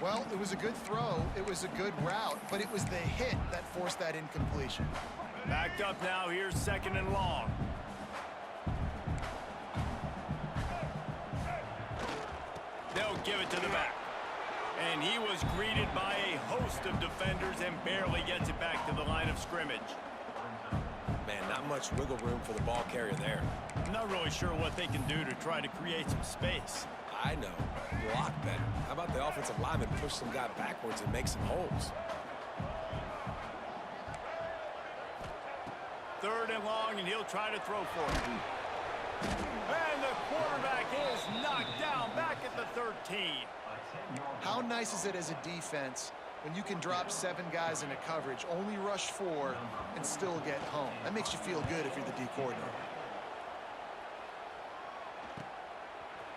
A: Well, it was a good throw. It was a good route, but it was the hit that forced that incompletion.
B: Backed up now. Here's second and long. They'll give it to the back. And he was greeted by a host of defenders and barely gets it back to the line of scrimmage.
C: Man, not much wiggle room for the ball carrier there.
B: I'm not really sure what they can do to try to create some space.
C: I know. Block better. How about the offensive lineman push some guy backwards and make some holes?
B: Third and long, and he'll try to throw for it. And the quarterback is knocked down back at the 13.
A: How nice is it as a defense when you can drop 7 guys into coverage, only rush 4, and still get home? That makes you feel good if you're the D coordinator.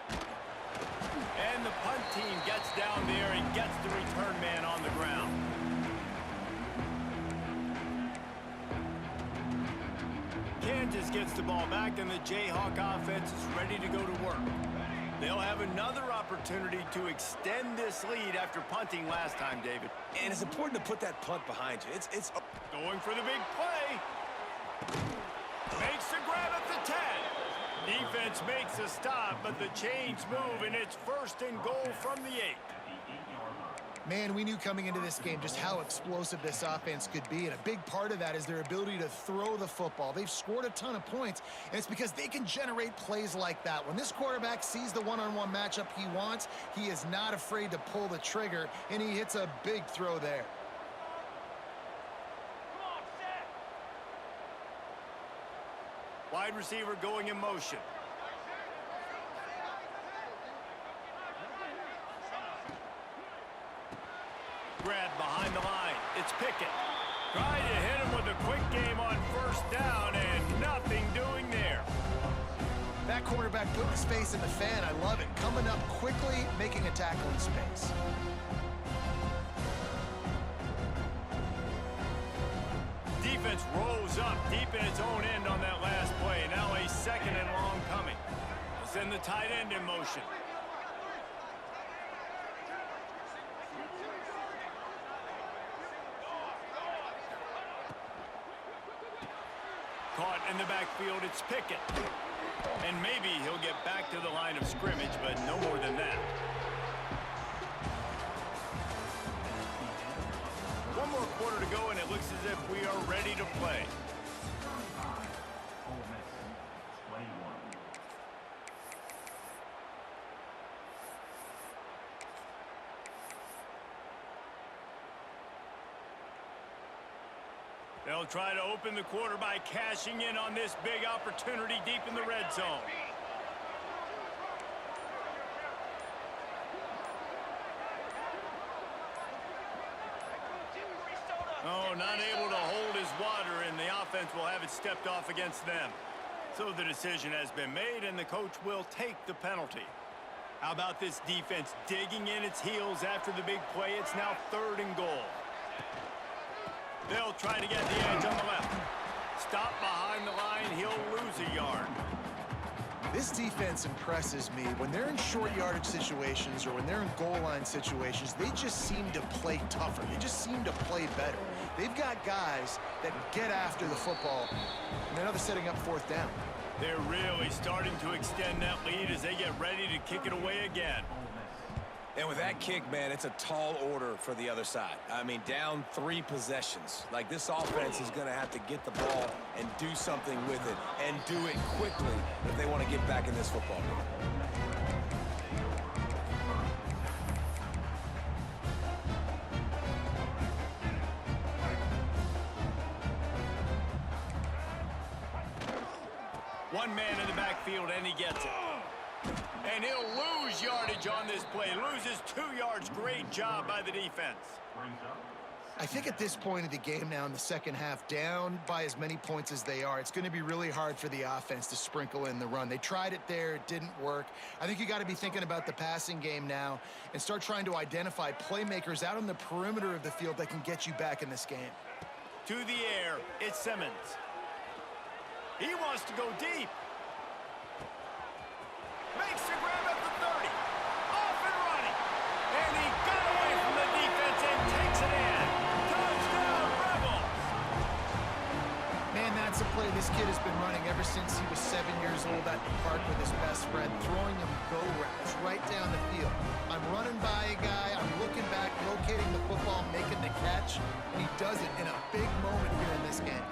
B: And the punt team gets down there and gets the return man on the ground. Kansas gets the ball back, and the Jayhawk offense is ready to go to work. They'll have another opportunity to extend this lead after punting last time, David.
C: And it's important to put that punt behind you. It's
B: going for the big play. Makes the grab at the 10. Defense makes a stop, but the chains move, and it's first and goal from the 8.
A: Man, we knew coming into this game just how explosive this offense could be, and a big part of that is their ability to throw the football. They've scored a ton of points, and it's because they can generate plays like that. When this quarterback sees the one-on-one matchup he wants, he is not afraid to pull the trigger, and he hits a big throw there.
B: Wide receiver going in motion. Grab behind the line. It's Pickett. Trying to hit him with a quick game on first down, and nothing doing there.
A: That quarterback put his face in the fan. I love it. Coming up quickly, making a tackle in space.
B: Defense rose up deep in its own end on that last play. Now a second and long coming. They'll send the tight end in motion. Caught in the backfield, it's Pickett. And maybe he'll get back to the line of scrimmage, but no more than that. One more quarter to go, and it looks as if we are ready to play. They'll try to open the quarter by cashing in on this big opportunity deep in the red zone. Oh, not able to hold his water, and the offense will have it stepped off against them. So the decision has been made, and the coach will take the penalty. How about this defense digging in its heels after the big play? It's now third and goal. They'll try to get the edge on the left. Stop behind the line. He'll lose a yard.
A: This defense impresses me. When they're in short yardage situations or when they're in goal line situations, they just seem to play tougher. They just seem to play better. They've got guys that get after the football, and now they're setting up fourth down.
B: They're really starting to extend that lead as they get ready to kick it away again.
C: And with that kick, man, it's a tall order for the other side. I mean, down 3 possessions. Like, this offense is going to have to get the ball and do something with it, and do it quickly if they want to get back in this football game.
B: One man in the backfield, and he gets it. And he'll lose yardage on this play. Loses 2 yards. Great job by the defense.
A: I think at this point of the game now in the second half, down by as many points as they are, it's going to be really hard for the offense to sprinkle in the run. They tried it there. It didn't work. I think you got to be thinking about the passing game now and start trying to identify playmakers out on the perimeter of the field that can get you back in this game.
B: To the air, it's Simmons. He wants to go deep. Makes the grab at the 30. Off and running. And he got away from the defense and takes it in. Touchdown, Rebels.
A: Man, that's a play this kid has been running ever since he was 7 years old at the park with his best friend, throwing him go routes right down the field. I'm running by a guy, I'm looking back, locating the football, making the catch, and he does it in a big moment here in this game.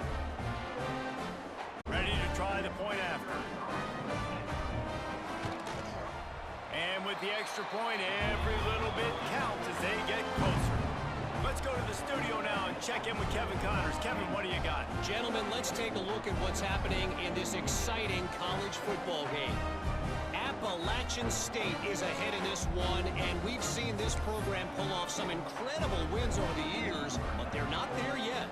B: Ready to try the point after. And with the extra point, every little bit counts as they get closer. Let's go to the studio now and check in with Kevin Connors. Kevin, what do you got?
D: Gentlemen, let's take a look at what's happening in this exciting college football game. Appalachian State is ahead in this one, and we've seen this program pull off some incredible wins over the years, but they're not there yet.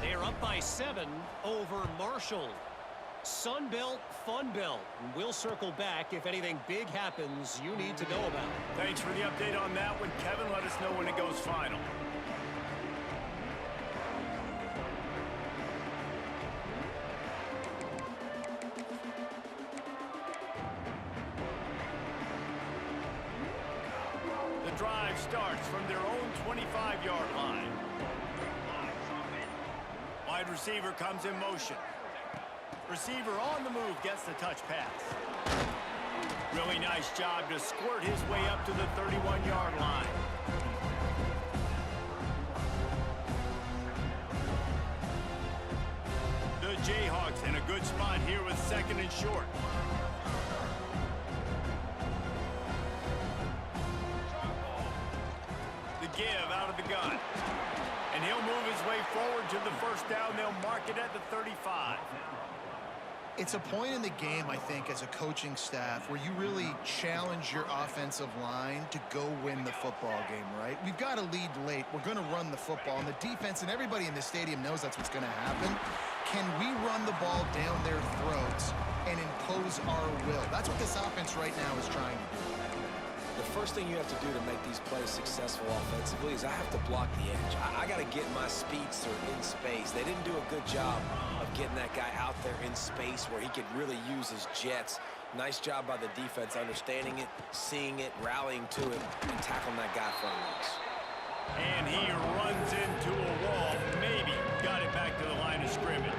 D: They're up by 7 over Marshall. Sun Belt, Fun Belt. We'll circle back if anything big happens you need to know about.
B: Thanks for the update on that one, Kevin. Let us know when it goes final. The drive starts from their own 25-yard line. Wide receiver comes in motion. Receiver on the move gets the touch pass. Really nice job to squirt his way up to the 31-yard line. The Jayhawks in a good spot here with 2nd and short. The give out of the gun. And he'll move his way forward to the first down. They'll mark it at the 35.
A: It's a point in the game, I think, as a coaching staff where you really challenge your offensive line to go win the football game, right? We've got to lead late. We're going to run the football. And the defense and everybody in the stadium knows that's what's going to happen. Can we run the ball down their throats and impose our will? That's what this offense right now is trying to do.
C: The first thing you have to do to make these plays successful offensively is I have to block the edge. I got to get my speedster in space. They didn't do a good job of getting that guy out there in space where he could really use his jets. Nice job by the defense understanding it, seeing it, rallying to it, and tackling that guy for a loss.
B: And he runs into a wall. Maybe got it back to the line of scrimmage.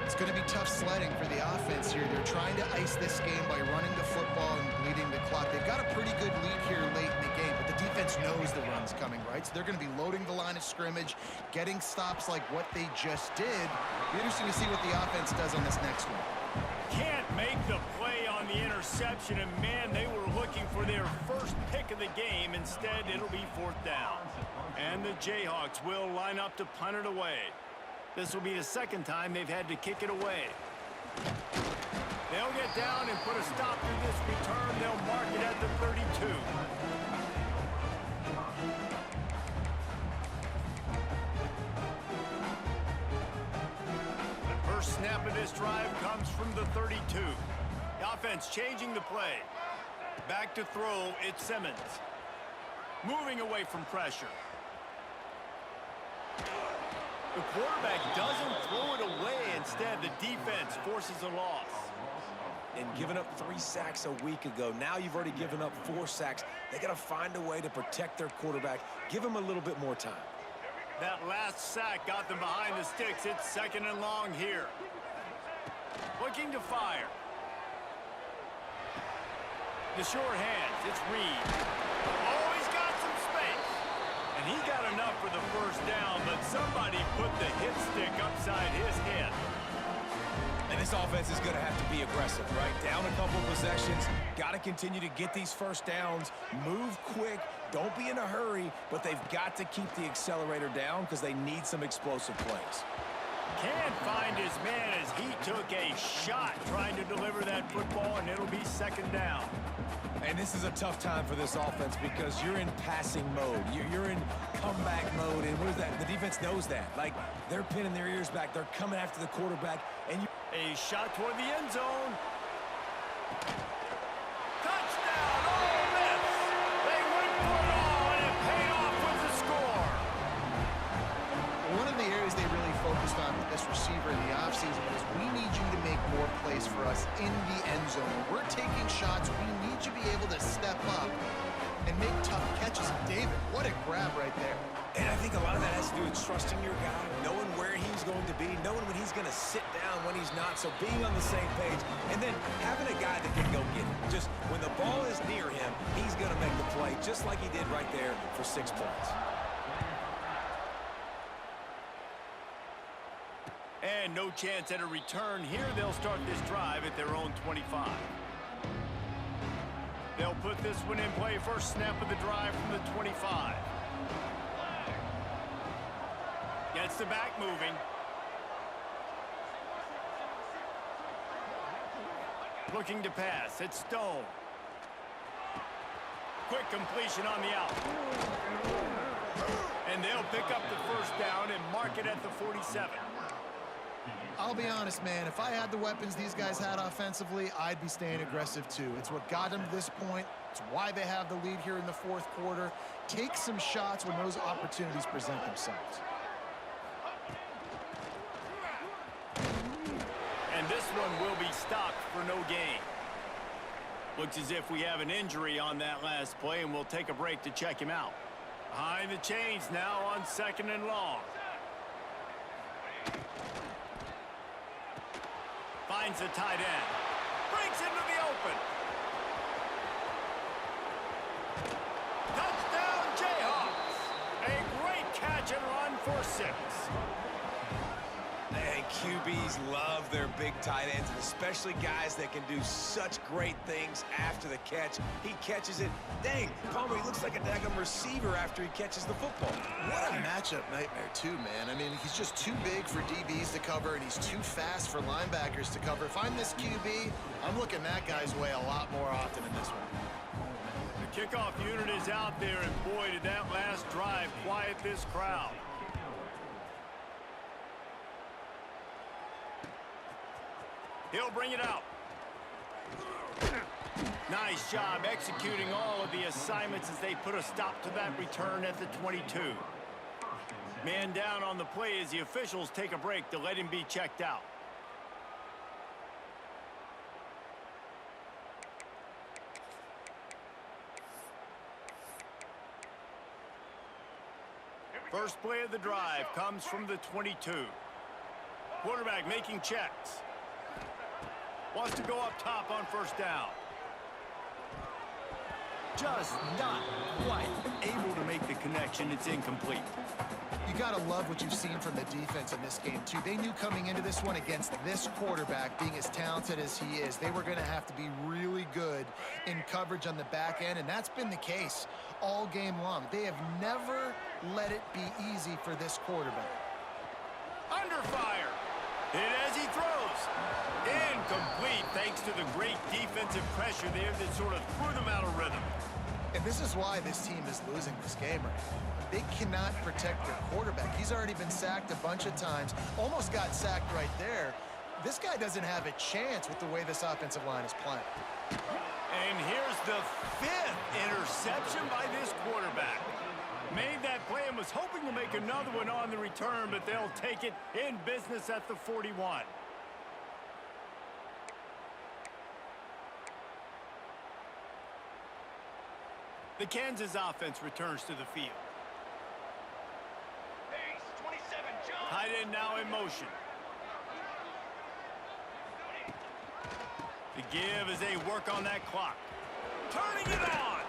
A: It's going to be tough sledding for the offense here. They're trying to ice this game by running the football and bleeding the clock. They've got a pretty good lead here late in the game, but the defense knows the run's coming, right? So they're going to be loading the line of scrimmage, getting stops like what they just did. It'll be interesting to see what the offense does on this next one.
B: Can't make the play on the interception, and man, they were looking for their first pick of the game. Instead, it'll be 4th down. And the Jayhawks will line up to punt it away. This will be the 2nd time they've had to kick it away. They'll get down and put a stop to this return. They'll mark it at the 32. The first snap of this drive comes from the 32. The offense changing the play. Back to throw, it's Simmons. Moving away from pressure. The quarterback doesn't throw it away. Instead, the defense forces a loss.
C: And giving up 3 sacks a week ago, now you've already given up 4 sacks. They got to find a way to protect their quarterback. Give him a little bit more time.
B: That last sack got them behind the sticks. It's 2nd and long here. Looking to fire. The short hands, it's Reed. Oh, he's got some space. And he got enough for the first down, but somebody put the hit stick upside his head.
C: And this offense is going to have to be aggressive, right? Down a couple possessions, got to continue to get these first downs, move quick, don't be in a hurry, but they've got to keep the accelerator down because they need some explosive plays.
B: Can't find his man as he took a shot trying to deliver that football, and it'll be second down.
C: And this is a tough time for this offense because you're in passing mode. You're in comeback mode, and what is that? The defense knows that. Like, they're pinning their ears back. They're coming after the quarterback, and you...
B: A shot toward the end zone. Touchdown, Ole Miss! They went for it all, and it paid off with the score.
A: One of the areas they really focused on with this receiver in the offseason was we need you to make more plays for us in the end zone. When we're taking shots, we need you to be able to step up and make tough catches. And David, what a grab right there.
C: And I think a lot of that has to do with trusting your guy, knowing where he's going to be, knowing when he's going to sit down, when he's not, so being on the same page, and then having a guy that can go get it. Just when the ball is near him, he's going to make the play, just like he did right there for 6 points.
B: And no chance at a return here. They'll start this drive at their own 25. They'll put this one in play. First snap of the drive from the 25. Gets the back moving. Looking to pass. It's Stone. Quick completion on the out. And they'll pick up the first down and mark it at the 47.
A: I'll be honest, man, if I had the weapons these guys had offensively, I'd be staying aggressive too. It's what got them to this point. It's why they have the lead here in the fourth quarter. Take some shots when those opportunities present themselves.
B: And this one will be stopped for no gain. Looks as if we have an injury on that last play, and we'll take a break to check him out. Behind the chains now on second and long. Finds the tight end. Breaks into the open. Touchdown, Jayhawks. A great catch and run for 6.
C: And QBs love their big tight ends, and especially guys that can do such great things after the catch. He catches it. Dang, Palmer, he looks like a daggum receiver after he catches the football.
A: What a matchup nightmare, too, man. I mean, he's just too big for DBs to cover, and he's too fast for linebackers to cover. If I'm this QB, I'm looking that guy's way a lot more often in this one.
B: The kickoff unit is out there, and boy, did that last drive quiet this crowd. He'll bring it out. Nice job executing all of the assignments as they put a stop to that return at the 22. Man down on the play as the officials take a break to let him be checked out. First play of the drive comes from the 22. Quarterback making checks. Wants to go up top on first down. Just not quite able to make the connection. It's incomplete.
A: You got to love what you've seen from the defense in this game, too. They knew coming into this one against this quarterback, being as talented as he is, they were going to have to be really good in coverage on the back end, and that's been the case all game long. They have never let it be easy for this quarterback.
B: Under fire. Hit as he throws. Incomplete thanks to the great defensive pressure there that sort of threw them out of rhythm.
A: And this is why this team is losing this game right now. They cannot protect their quarterback. He's already been sacked a bunch of times. Almost got sacked right there. This guy doesn't have a chance with the way this offensive line is playing.
B: And here's the 5th interception by this quarterback. Made that play and was hoping to make another one on the return, but they'll take it in business at the 41. The Kansas offense returns to the field. Tight end now in motion. The give as they work on that clock. Turning it on.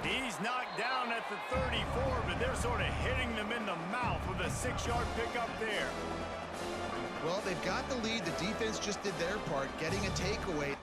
B: He's knocked down at the 34, but they're sort of hitting them in the mouth with a 6-yard pickup there.
A: Well, they've got the lead. The defense just did their part, getting a takeaway.